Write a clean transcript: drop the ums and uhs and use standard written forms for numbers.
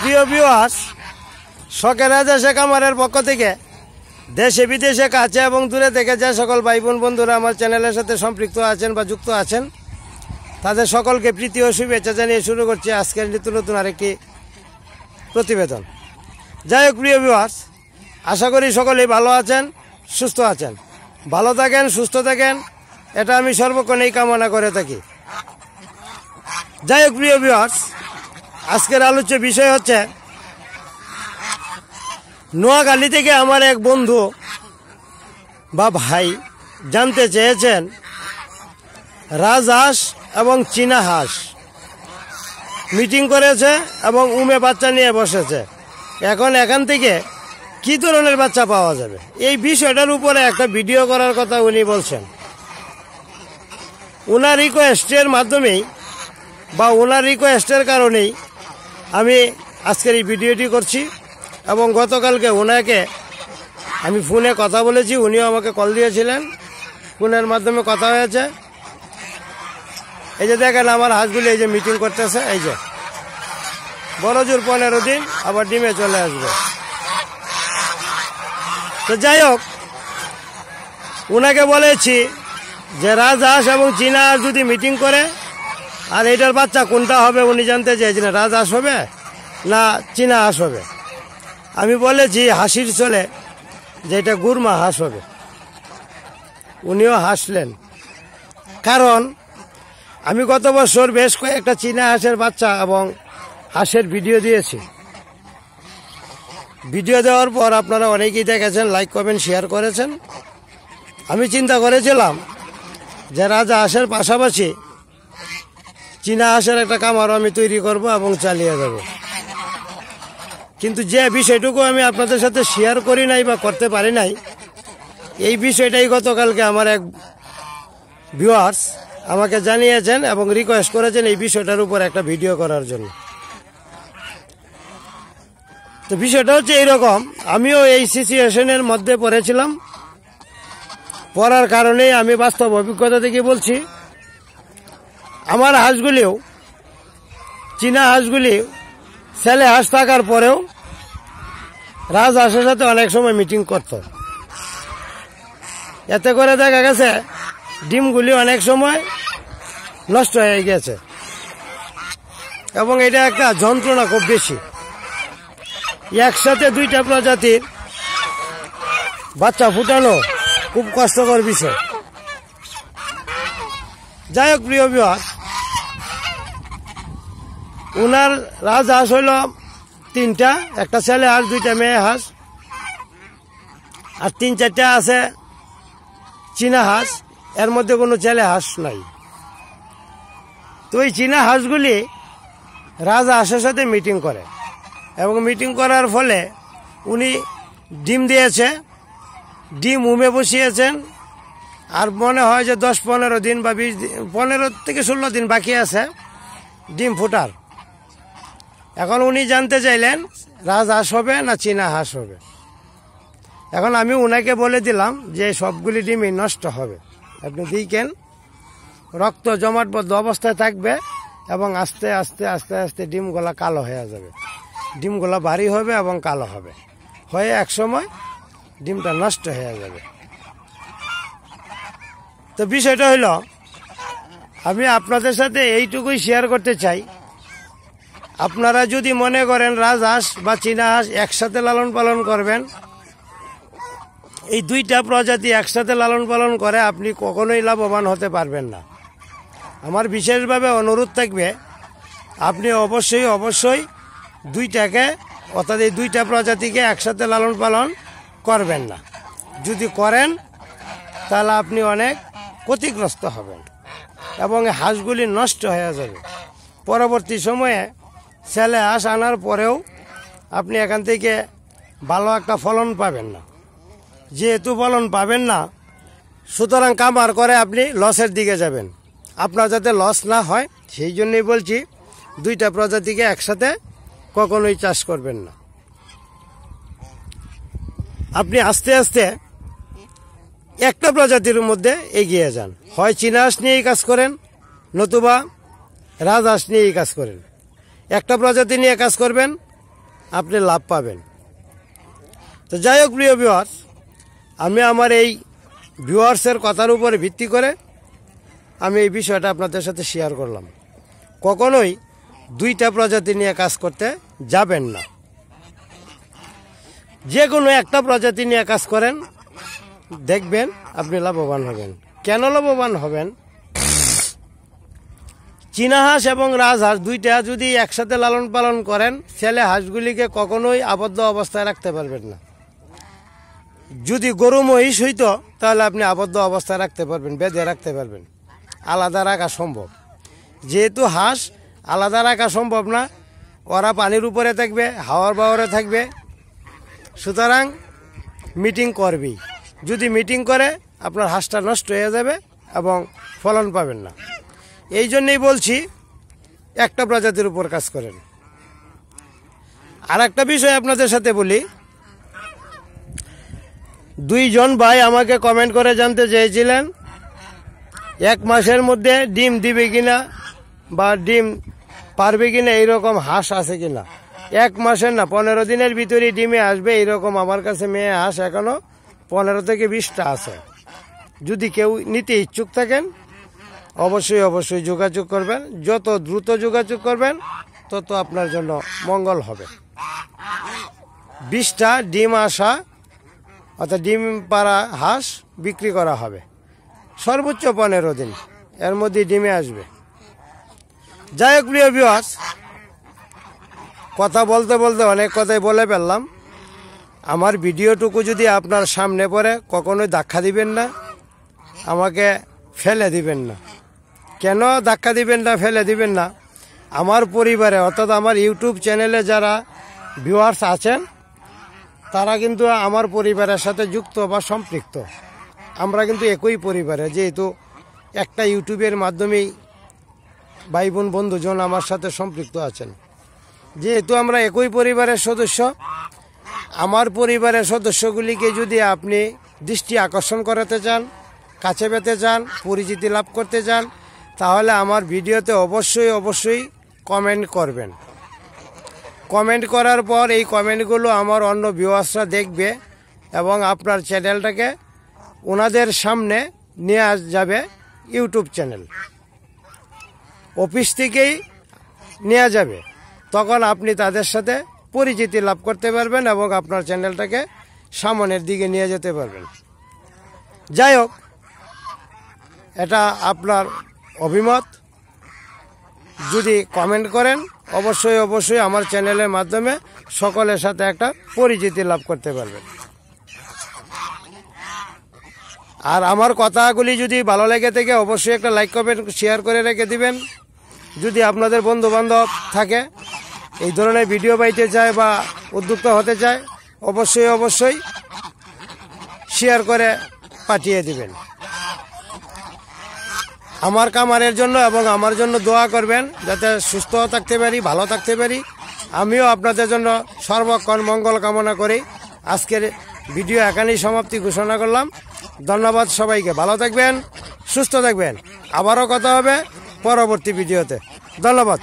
প্রিয় ভিউয়ার্স, শখের রাজা কামারের পক্ষ থেকে দেশে বিদেশে কাছে এবং দূরে থেকে যে সকল ভাই বোন বন্ধুরা আমার চ্যানেলের সাথে সম্পৃক্ত আছেন বা যুক্ত আছেন, তাদের সকলকে প্রীতি ও শুভেচ্ছা জানিয়ে শুরু করছি আজকের নিত্য নতুন আরেকটি প্রতিবেদন। যাই হোক প্রিয় ভিউয়ার্স, আশা করি সকলেই ভালো আছেন, সুস্থ আছেন। ভালো থাকেন, সুস্থ থাকেন, এটা আমি সর্বক্ষণেই কামনা করে থাকি। যাই হোক প্রিয় ভিউয়ার্স, আজকের আলোচ্য বিষয় হচ্ছে নোয়াখালী থেকে আমার এক বন্ধু বা ভাই জানতে চেয়েছেন রাজহাঁস এবং চীনা হাঁস মিটিং করেছে এবং উমে বাচ্চা নিয়ে বসেছে। এখন এখান থেকে কি ধরনের বাচ্চা পাওয়া যাবে, এই বিষয়টার উপরে একটা ভিডিও করার কথা উনি বলছেন। ওনার রিকোয়েস্টের মাধ্যমেই বা ওনার রিকোয়েস্টের কারণেই আমি আজকের এই ভিডিওটি করছি। এবং গতকালকে ওনাকে আমি ফোনে কথা বলেছি, উনিও আমাকে কল দিয়েছিলেন, ফোনের মাধ্যমে কথা হয়েছে। এই যে দেখেন আমার হাঁসগুলি এই যে মিটিং করতেছে, এই যে বড় জোর 15 দিন আবার ডিমে চলে আসবে। তো যাই হোক, ওনাকে বলেছি যে রাজহাঁস এবং চীনা হাঁস যদি মিটিং করে, আর এটার বাচ্চা কোনটা হবে উনি জানতে চেয়েছেন, রাজহাঁস হবে না চীনা হাঁস হবে। আমি বলেছি হাসির চলে যে এটা গুরমা হাঁস হবে। উনিও হাসলেন, কারণ আমি গত বছর বেশ কয়েকটা চীনা হাঁসের বাচ্চা এবং হাঁসের ভিডিও দিয়েছি। ভিডিও দেওয়ার পর আপনারা অনেকেই দেখেছেন, লাইক কমেন্ট শেয়ার করেছেন। আমি চিন্তা করেছিলাম যে রাজা হাঁসের পাশাপাশি চীনা হাঁসের একটা কামারও আমি তৈরি করব এবং চালিয়ে যাব। কিন্তু যে বিষয়টুকু আমি আপনাদের সাথে শেয়ার করি নাই বা করতে পারি নাই, এই বিষয়টাই গতকালকে আমার এক ভিউয়ার্স আমাকে জানিয়েছেন এবং রিকোয়েস্ট করেছেন এই বিষয়টার উপর একটা ভিডিও করার জন্য। তো বিষয়টা হচ্ছে এইরকম, আমিও এই সিচুয়েশনের মধ্যে পড়েছিলাম। পড়ার কারণেই আমি বাস্তব অভিজ্ঞতা থেকে বলছি, আমার হাঁসগুলিও চীনা হাঁসগুলি ছেলে হাঁস থাকার পরেও রাজহাঁসের সাথে অনেক সময় মিটিং করত। এতে করে দেখা গেছে ডিমগুলি অনেক সময় নষ্ট হয়ে গেছে এবং এটা একটা যন্ত্রণা খুব বেশি। একসাথে দুইটা প্রজাতির বাচ্চা ফুটানো খুব কষ্টকর বিষয়। যাই হোক প্রিয় ভিউয়ার্স, ওনার রাজহাঁস হইল 3টা, একটা ছেলে হাঁস, 2টা মেয়ে হাঁস, আর 3-4টা আছে চীনা হাঁস, এর মধ্যে কোনো ছেলে হাঁস নাই। তো এই চীনা হাঁসগুলি রাজহাঁসের সাথে মিটিং করে এবং মিটিং করার ফলে উনি ডিম দিয়েছে, ডিম উমে বসিয়েছেন। আর মনে হয় যে 10-15 দিন বা 20 দিন, 15 থেকে 16 দিন বাকি আছে ডিম ফোটার। এখন উনি জানতে চাইলেন রাজহাঁস হবে না চীনা হাঁস হবে। এখন আমি উনাকে বলে দিলাম যে সবগুলি ডিমই নষ্ট হবে, আপনি দেখেন রক্ত জমাটবদ্ধ অবস্থায় থাকবে এবং আস্তে আস্তে আস্তে আস্তে ডিমগুলা কালো হয়ে যাবে, ডিমগুলা ভারী হবে এবং কালো হবে, হয়ে এক সময় ডিমটা নষ্ট হয়ে যাবে। তো বিষয়টা হইল, আমি আপনাদের সাথে এইটুকুই শেয়ার করতে চাই, আপনারা যদি মনে করেন রাজহাঁস বা চীনা হাঁস একসাথে লালন পালন করবেন, এই 2টা প্রজাতি একসাথে লালন পালন করে আপনি কখনোই লাভবান হতে পারবেন না। আমার বিশেষভাবে অনুরোধ থাকবে, আপনি অবশ্যই অবশ্যই 2টাকে অর্থাৎ এই 2টা প্রজাতিকে একসাথে লালন পালন করবেন না। যদি করেন তাহলে আপনি অনেক ক্ষতিগ্রস্ত হবেন এবং হাঁসগুলি নষ্ট হয়ে যাবে। পরবর্তী সময়ে ছেলে হাঁস আনার পরেও আপনি এখান থেকে ভালো একটা ফলন পাবেন না। যেহেতু ফলন পাবেন না, সুতরাং কামার করে আপনি লসের দিকে যাবেন। আপনার যাতে লস না হয় সেই জন্যই বলছি, 2টা প্রজাতিকে একসাথে কখনোই চাষ করবেন না। আপনি আস্তে আস্তে একটা প্রজাতির মধ্যে এগিয়ে যান, হয় চীনা হাঁস নিয়েই কাজ করেন নতুবা রাজহাঁস নিয়েই কাজ করেন। একটা প্রজাতি নিয়ে কাজ করবেন, আপনি লাভ পাবেন। তো যাই হোক প্রিয় ভিউয়ার্স, আমি আমার এই ভিউয়ার্সের কথার উপরে ভিত্তি করে আমি এই বিষয়টা আপনাদের সাথে শেয়ার করলাম। কখনোই দুইটা প্রজাতি নিয়ে কাজ করতে যাবেন না। যে কোনো একটা প্রজাতি নিয়ে কাজ করেন, দেখবেন আপনি লাভবান হবেন। কেন লাভবান হবেন? চীনা হাঁস এবং রাজহাঁস দুইটা যদি একসাথে লালন পালন করেন, ছেলে হাঁসগুলিকে কখনোই আবদ্ধ অবস্থায় রাখতে পারবেন না। যদি গরু মহিষ হইতো তাহলে আপনি আবদ্ধ অবস্থায় রাখতে পারবেন, বেঁধে রাখতে পারবেন, আলাদা রাখা সম্ভব। যেহেতু হাঁস আলাদা রাখা সম্ভব না, ওরা পানির উপরে থাকবে, হাওয়ার বাওয়ারে থাকবে, সুতরাং মিটিং করবেই। যদি মিটিং করে আপনার হাঁসটা নষ্ট হয়ে যাবে এবং ফলন পাবেন না। এই জন্যই বলছি একটা প্রজাতির উপর কাজ করেন। আর একটা বিষয় আপনাদের সাথে বলি, দুইজন ভাই আমাকে কমেন্ট করে জানতে চেয়েছিলেন 1 মাসের মধ্যে ডিম দিবে কিনা বা ডিম পারবে কিনা, এইরকম হাঁস আছে কিনা। 1 মাসের না, 15 দিনের ভিতরে ডিমে আসবে এইরকম আমার কাছে মেয়ে হাঁস এখনো 15 থেকে 20টা আছে। যদি কেউ নিতে ইচ্ছুক থাকেন অবশ্যই যোগাযোগ করবেন। যত দ্রুত যোগাযোগ করবেন তত আপনার জন্য মঙ্গল হবে। 20টা ডিম আসা অর্থাৎ ডিম পাড়া হাঁস বিক্রি করা হবে। সর্বোচ্চ 15 দিন এর মধ্যে ডিমে আসবে। যাই হোক প্রিয় ভিউয়ার্স, কথা বলতে বলতে অনেক কথাই বলে ফেললাম। আমার ভিডিওটুকু যদি আপনার সামনে পড়ে কখনোই ধাক্কা দিবেন না, আমাকে ফেলে দিবেন না। কেন ধাক্কা দিবেন না, ফেলে দিবেন না? আমার পরিবারে অর্থাৎ আমার ইউটিউব চ্যানেলে যারা ভিউয়ার্স আছেন তারা কিন্তু আমার পরিবারের সাথে যুক্ত বা সম্পৃক্ত। আমরা কিন্তু একই পরিবারে, যেহেতু একটা ইউটিউবের মাধ্যমেই ভাই বোন বন্ধুজন আমার সাথে সম্পৃক্ত আছেন। যেহেতু আমরা একই পরিবারের সদস্য, আমার পরিবারের সদস্যগুলিকে যদি আপনি দৃষ্টি আকর্ষণ করাতে চান, কাছে পেতে চান, পরিচিতি লাভ করতে চান, তাহলে আমার ভিডিওতে অবশ্যই কমেন্ট করবেন। কমেন্ট করার পর এই কমেন্টগুলো আমার অন্য ভিউয়ার্সরা দেখবে এবং আপনার চ্যানেলটাকে ওনাদের সামনে নিয়ে যাবে। ইউটিউব চ্যানেল অফিস থেকেই নিয়ে যাবে, তখন আপনি তাদের সাথে পরিচিতি লাভ করতে পারবেন এবং আপনার চ্যানেলটাকে সামনের দিকে নিয়ে যেতে পারবেন। যাই হোক, এটা আপনার অভিমত। যদি কমেন্ট করেন অবশ্যই আমার চ্যানেলের মাধ্যমে সকলের সাথে একটা পরিচিতি লাভ করতে পারবেন। আর আমার কথাগুলি যদি ভালো লেগে থাকে অবশ্যই একটা লাইক কমেন্ট শেয়ার করে রেখে দিবেন। যদি আপনাদের বন্ধু বান্ধব থাকে এই ধরনের ভিডিও পাইতে চায় বা উদ্যুক্ত হতে চায় অবশ্যই শেয়ার করে পাঠিয়ে দিবেন। আমার কামারের জন্য এবং আমার জন্য দোয়া করবেন যাতে সুস্থ থাকতে পারি, ভালো থাকতে পারি। আমিও আপনাদের জন্য সর্বক্ষণ মঙ্গল কামনা করি। আজকের ভিডিও এখানেই সমাপ্তি ঘোষণা করলাম। ধন্যবাদ সবাইকে। ভালো থাকবেন, সুস্থ থাকবেন। আবারও কথা হবে পরবর্তী ভিডিওতে। ধন্যবাদ।